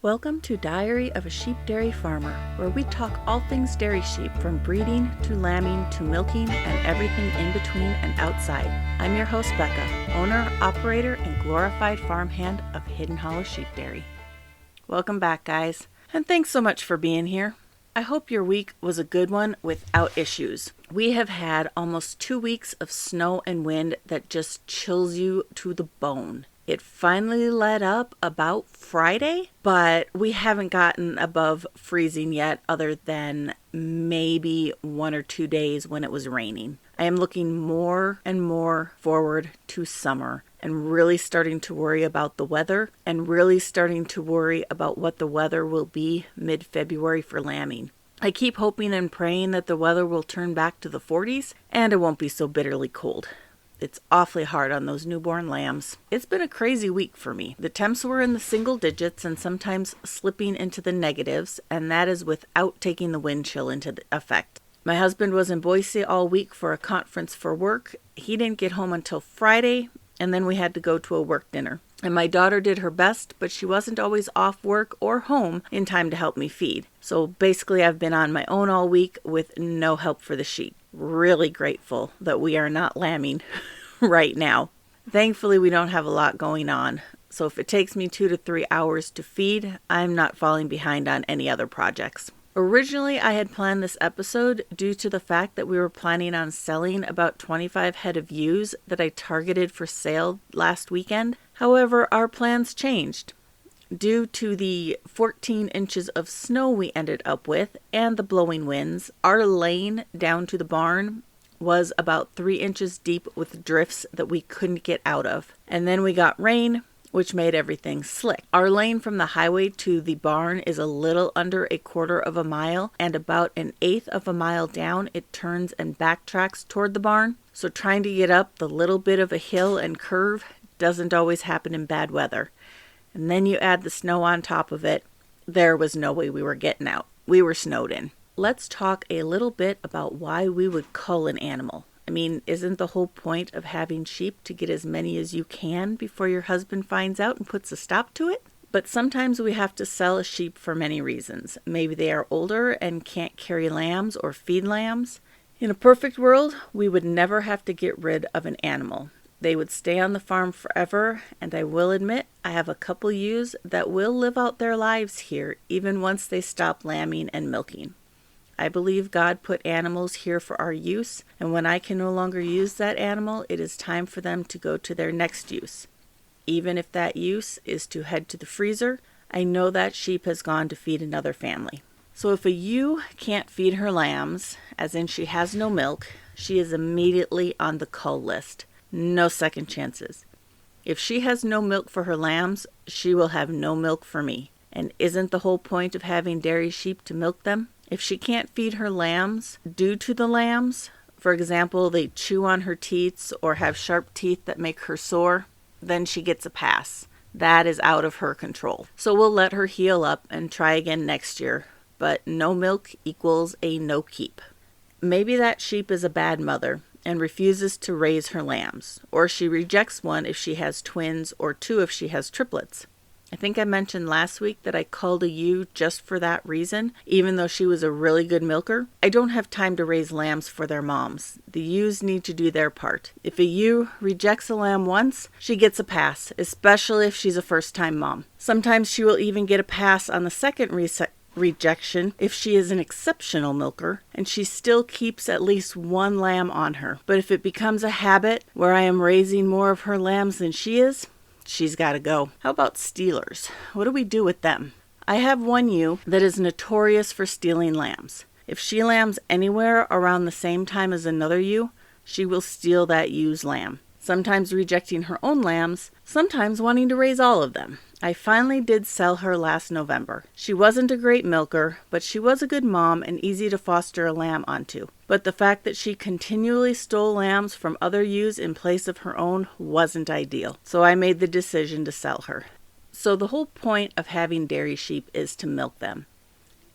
Welcome to Diary of a Sheep Dairy Farmer, where we talk all things dairy sheep from breeding to lambing to milking and everything in between and outside. I'm your host Becca, owner, operator, and glorified farmhand of Hidden Hollow Sheep Dairy. Welcome back, guys, and thanks so much for being here. I hope your week was a good one without issues. We have had almost 2 weeks of snow and wind that just chills you to the bone. It finally let up about Friday, but we haven't gotten above freezing yet other than maybe 1 or 2 days when it was raining. I am looking more and more forward to summer and really starting to worry about the weather and really starting to worry about what the weather will be mid-February for lambing. I keep hoping and praying that the weather will turn back to the 40s and it won't be so bitterly cold. It's awfully hard on those newborn lambs. It's been a crazy week for me. The temps were in the single digits and sometimes slipping into the negatives, and that is without taking the wind chill into effect. My husband was in Boise all week for a conference for work. He didn't get home until Friday, and then we had to go to a work dinner. And my daughter did her best, but she wasn't always off work or home in time to help me feed. So basically I've been on my own all week with no help for the sheep. Really grateful that we are not lambing right now. Thankfully, we don't have a lot going on. So if it takes me 2 to 3 hours to feed, I'm not falling behind on any other projects. Originally, I had planned this episode due to the fact that we were planning on selling about 25 head of ewes that I targeted for sale last weekend. However, our plans changed. Due to the 14 inches of snow we ended up with and the blowing winds, our lane down to the barn was about 3 inches deep with drifts that we couldn't get out of. And then we got rain, which made everything slick. Our lane from the highway to the barn is a little under 1/4 of a mile, and about 1/8 of a mile down it turns and backtracks toward the barn. So trying to get up the little bit of a hill and curve doesn't always happen in bad weather. And then you add the snow on top of it. There was no way we were getting out. We were snowed in. Let's talk a little bit about why we would cull an animal. I mean, isn't the whole point of having sheep to get as many as you can before your husband finds out and puts a stop to it? But sometimes we have to sell a sheep for many reasons. Maybe they are older and can't carry lambs or feed lambs. In a perfect world, we would never have to get rid of an animal. They would stay on the farm forever, and I will admit I have a couple ewes that will live out their lives here even once they stop lambing and milking. I believe God put animals here for our use, and when I can no longer use that animal, it is time for them to go to their next use. Even if that use is to head to the freezer, I know that sheep has gone to feed another family. So if a ewe can't feed her lambs, as in she has no milk, she is immediately on the cull list. No second chances. If she has no milk for her lambs, she will have no milk for me. And isn't the whole point of having dairy sheep to milk them? If she can't feed her lambs due to the lambs, for example, they chew on her teats or have sharp teeth that make her sore, then she gets a pass. That is out of her control. So we'll let her heal up and try again next year. But no milk equals a no keep. Maybe that sheep is a bad mother and refuses to raise her lambs, or she rejects one if she has twins or 2 if she has triplets. I think I mentioned last week that I culled a ewe just for that reason, even though she was a really good milker. I don't have time to raise lambs for their moms. The ewes need to do their part. If a ewe rejects a lamb once, she gets a pass, especially if she's a first-time mom. Sometimes she will even get a pass on the second rejection if she is an exceptional milker and she still keeps at least 1 lamb on her. But if it becomes a habit where I am raising more of her lambs than she is, she's got to go. How about stealers? What do we do with them? I have one ewe that is notorious for stealing lambs. If she lambs anywhere around the same time as another ewe, she will steal that ewe's lamb. Sometimes rejecting her own lambs, sometimes wanting to raise all of them. I finally did sell her last November. She wasn't a great milker, but she was a good mom and easy to foster a lamb onto. But the fact that she continually stole lambs from other ewes in place of her own wasn't ideal. So I made the decision to sell her. So the whole point of having dairy sheep is to milk them.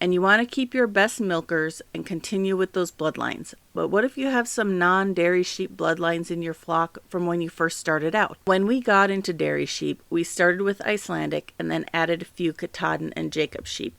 And you want to keep your best milkers and continue with those bloodlines. But what if you have some non-dairy sheep bloodlines in your flock from when you first started out? When we got into dairy sheep, we started with Icelandic and then added a few Katahdin and Jacob sheep.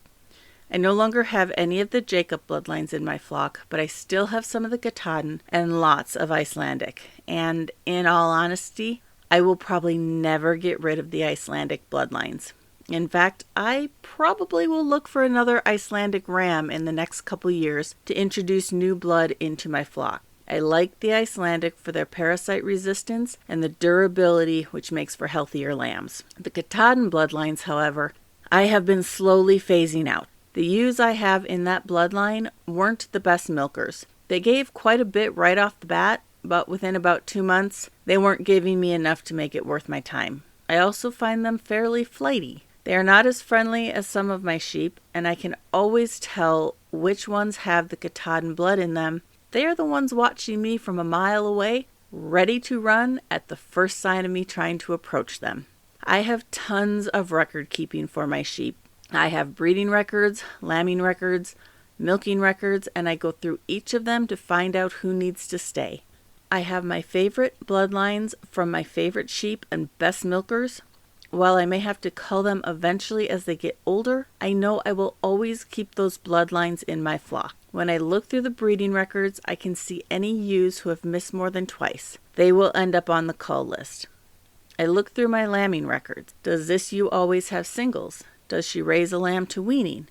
I no longer have any of the Jacob bloodlines in my flock, but I still have some of the Katahdin and lots of Icelandic. And in all honesty, I will probably never get rid of the Icelandic bloodlines. In fact, I probably will look for another Icelandic ram in the next couple years to introduce new blood into my flock. I like the Icelandic for their parasite resistance and the durability, which makes for healthier lambs. The Katahdin bloodlines, however, I have been slowly phasing out. The ewes I have in that bloodline weren't the best milkers. They gave quite a bit right off the bat, but within about 2 months, they weren't giving me enough to make it worth my time. I also find them fairly flighty. They are not as friendly as some of my sheep, and I can always tell which ones have the Katahdin blood in them. They are the ones watching me from a mile away, ready to run at the first sign of me trying to approach them. I have tons of record keeping for my sheep. I have breeding records, lambing records, milking records, and I go through each of them to find out who needs to stay. I have my favorite bloodlines from my favorite sheep and best milkers. While I may have to cull them eventually as they get older, I know I will always keep those bloodlines in my flock. When I look through the breeding records, I can see any ewes who have missed more than twice. They will end up on the cull list. I look through my lambing records. Does this ewe always have singles? Does she raise a lamb to weaning?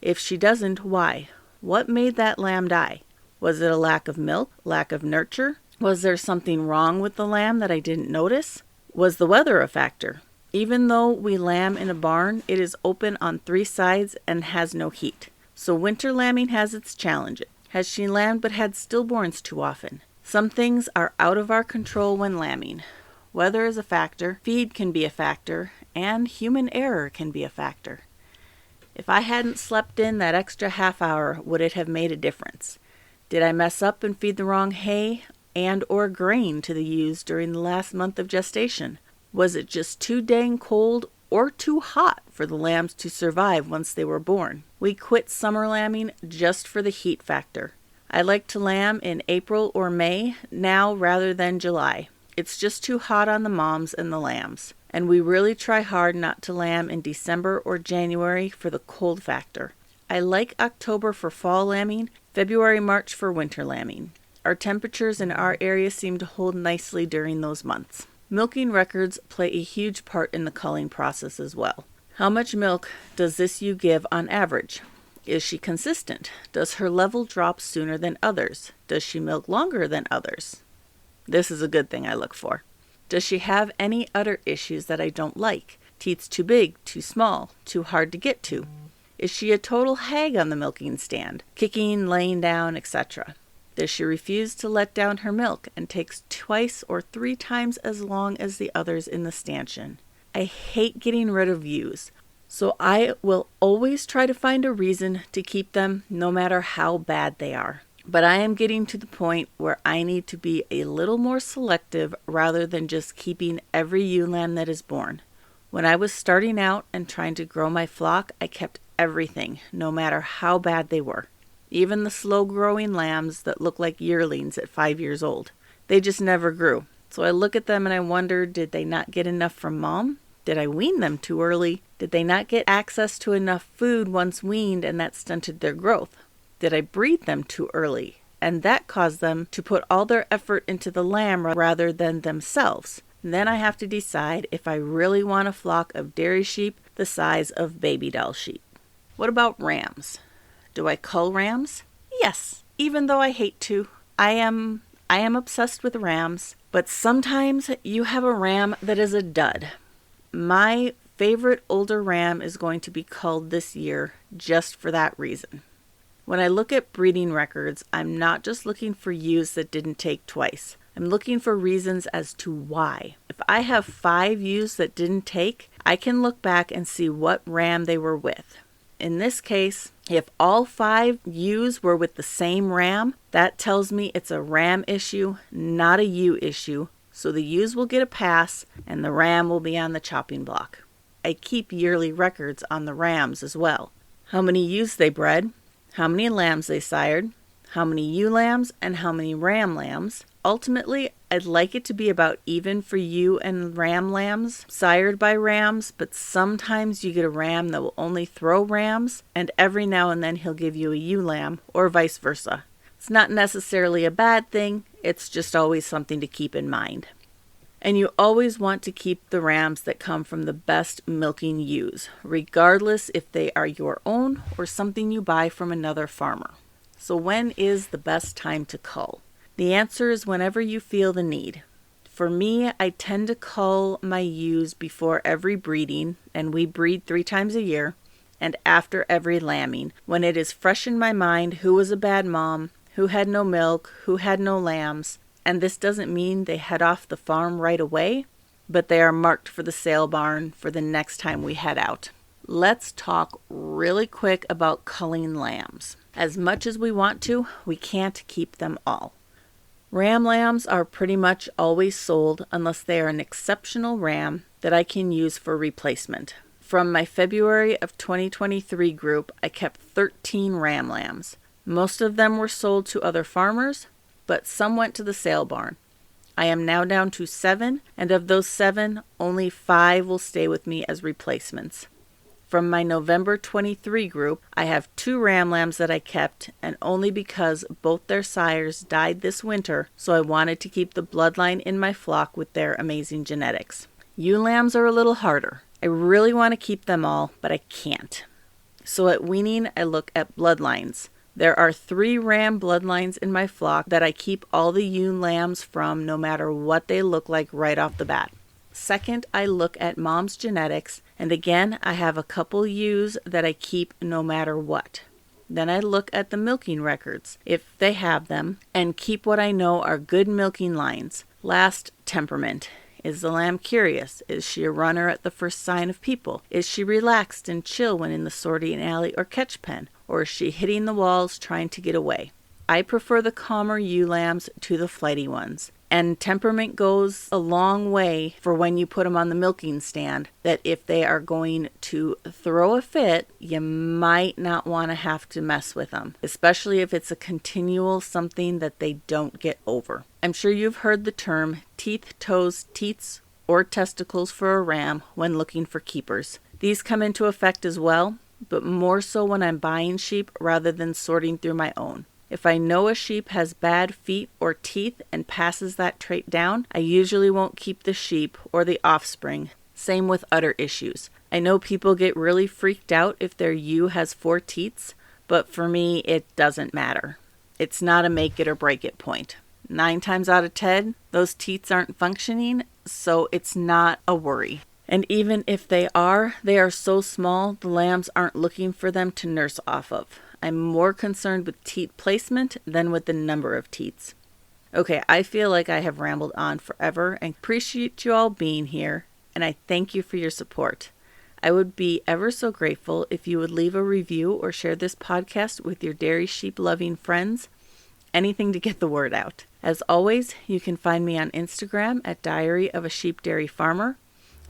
If she doesn't, why? What made that lamb die? Was it a lack of milk? Lack of nurture? Was there something wrong with the lamb that I didn't notice? Was the weather a factor? Even though we lamb in a barn, it is open on 3 sides and has no heat. So winter lambing has its challenges. Has she lambed but had stillborns too often? Some things are out of our control when lambing. Weather is a factor, feed can be a factor, and human error can be a factor. If I hadn't slept in that extra half hour, would it have made a difference? Did I mess up and feed the wrong hay and or grain to the ewes during the last month of gestation? Was it just too dang cold or too hot for the lambs to survive once they were born? We quit summer lambing just for the heat factor. I like to lamb in April or May now rather than July. It's just too hot on the moms and the lambs. And we really try hard not to lamb in December or January for the cold factor. I like October for fall lambing, February, March for winter lambing. Our temperatures in our area seem to hold nicely during those months. Milking records play a huge part in the culling process as well. How much milk does this ewe give on average? Is she consistent? Does her level drop sooner than others? Does she milk longer than others? This is a good thing I look for. Does she have any other issues that I don't like? Teats too big, too small, too hard to get to? Is she a total hag on the milking stand, kicking, laying down, etc.? Does she refuse to let down her milk and takes 2 or 3 times as long as the others in the stanchion? I hate getting rid of ewes, so I will always try to find a reason to keep them no matter how bad they are. But I am getting to the point where I need to be a little more selective rather than just keeping every ewe lamb that is born. When I was starting out and trying to grow my flock, I kept everything, no matter how bad they were. Even the slow-growing lambs that look like yearlings at 5 years old. They just never grew. So I look at them and I wonder, did they not get enough from mom? Did I wean them too early? Did they not get access to enough food once weaned and that stunted their growth? Did I breed them too early and that caused them to put all their effort into the lamb rather than themselves? And then I have to decide if I really want a flock of dairy sheep the size of baby doll sheep. What about rams? Do I cull rams? Yes, even though I hate to. I am obsessed with rams, but sometimes you have a ram that is a dud. My favorite older ram is going to be culled this year just for that reason. When I look at breeding records, I'm not just looking for ewes that didn't take twice. I'm looking for reasons as to why. If I have 5 ewes that didn't take, I can look back and see what ram they were with. In this case, if all 5 ewes were with the same ram, that tells me it's a ram issue, not a ewe issue. So the ewes will get a pass and the ram will be on the chopping block. I keep yearly records on the rams as well. How many ewes they bred, how many lambs they sired, how many ewe lambs and how many ram lambs. Ultimately, I'd like it to be about even for ewe and ram lambs, sired by rams, but sometimes you get a ram that will only throw rams, and every now and then he'll give you a ewe lamb, or vice versa. It's not necessarily a bad thing, it's just always something to keep in mind. And you always want to keep the rams that come from the best milking ewes, regardless if they are your own or something you buy from another farmer. So when is the best time to cull? The answer is whenever you feel the need. For me, I tend to cull my ewes before every breeding, and we breed 3 times a year, and after every lambing, when it is fresh in my mind who was a bad mom, who had no milk, who had no lambs. And this doesn't mean they head off the farm right away, but they are marked for the sale barn for the next time we head out. Let's talk really quick about culling lambs. As much as we want to, we can't keep them all. Ram lambs are pretty much always sold unless they are an exceptional ram that I can use for replacement. From my February of 2023 group, I kept 13 ram lambs. Most of them were sold to other farmers, but some went to the sale barn. I am now down to 7, and of those 7, only 5 will stay with me as replacements. From my November 23 group, I have 2 ram lambs that I kept, and only because both their sires died this winter, so I wanted to keep the bloodline in my flock with their amazing genetics. Ewe lambs are a little harder. I really want to keep them all, but I can't. So at weaning, I look at bloodlines. There are 3 ram bloodlines in my flock that I keep all the ewe lambs from no matter what they look like right off the bat. Second, I look at mom's genetics, and again, I have a couple ewes that I keep no matter what. Then I look at the milking records, if they have them, and keep what I know are good milking lines. Last, temperament. Is the lamb curious? Is she a runner at the first sign of people? Is she relaxed and chill when in the sorting alley or catch pen? Or is she hitting the walls trying to get away? I prefer the calmer ewe lambs to the flighty ones. And temperament goes a long way for when you put them on the milking stand, that if they are going to throw a fit, you might not want to have to mess with them, especially if it's a continual something that they don't get over. I'm sure you've heard the term teeth, toes, teats, or testicles for a ram when looking for keepers. These come into effect as well, but more so when I'm buying sheep rather than sorting through my own. If I know a sheep has bad feet or teeth and passes that trait down, I usually won't keep the sheep or the offspring. Same with udder issues. I know people get really freaked out if their ewe has 4 teats, but for me, it doesn't matter. It's not a make it or break it point. 9 times out of 10, those teats aren't functioning, so it's not a worry. And even if they are so small, the lambs aren't looking for them to nurse off of. I'm more concerned with teat placement than with the number of teats. Okay, I feel like I have rambled on forever and appreciate you all being here, and I thank you for your support. I would be ever so grateful if you would leave a review or share this podcast with your dairy sheep loving friends. Anything to get the word out. As always, you can find me on Instagram at Diary of a Sheep Dairy Farmer.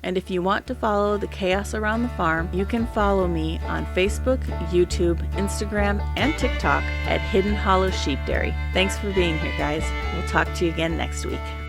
And if you want to follow the chaos around the farm, you can follow me on Facebook, YouTube, Instagram, and TikTok at Hidden Hollow Sheep Dairy. Thanks for being here, guys. We'll talk to you again next week.